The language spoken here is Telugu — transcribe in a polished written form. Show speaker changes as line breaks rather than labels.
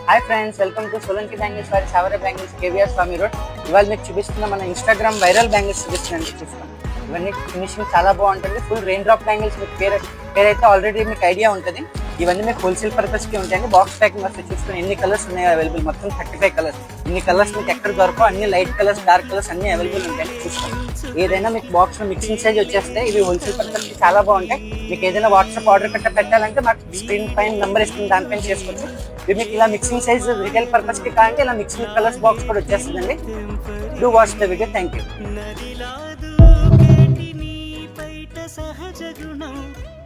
Hi friends, welcome to Solanki bangles వారి సావరే బ్యాంగిల్స్ కేవీఆర్ స్వామి రోడ్. ఇవాళ మీకు చూపిస్తున్న మన ఇన్స్టాగ్రామ్ వైరల్ బ్యాంగిల్స్ చూపిస్తున్నాను. చూస్తాం ఇవన్నీ ఫినిషింగ్ చాలా బాగుంటుంది. ఫుల్ రెయిన్ డ్రాప్ బ్యాంగిల్స్ మీకు పేరైతే ఆల్రెడీ మీకు ఐడియా ఉంటుంది. ఇవన్నీ మీకు హోల్సేల్ పర్పస్కి ఉంటాయండి. బాక్స్ ప్యాకింగ్ వస్తే చూసుకుని ఎన్ని కలర్స్ ఉన్నాయి అవైలబుల్, మొత్తం 35 కలర్స్. ఇన్ని కలర్స్ మీకు ఎక్కడ దొరకవు, అన్ని లైట్ కలర్స్, డార్క్ కలర్స్ అన్ని అవైలబుల్ ఉంటాయండి. చూసుకోండి, ఏదైనా మీకు బాక్స్ లో మిక్సింగ్ సైజ్ వచ్చేస్తే ఇవి హోల్సేల్ పర్పస్కి చాలా బాగుంటాయి. మీకు ఏదైనా వాట్సాప్ ఆర్డర్ కట్ట పెట్టాలంటే మాకు స్క్రీన్ పైన నెంబర్ ఇస్తుంది, దానిపైన చేసుకోవచ్చు. ఇవి మీకు ఇలా మిక్సింగ్ సైజ్ రిటైల్ పర్పస్కి కావాలంటే ఇలా మిక్సింగ్ కలర్స్ బాక్స్ కూడా వచ్చేస్తుందండి. Do watch the video. Thank you.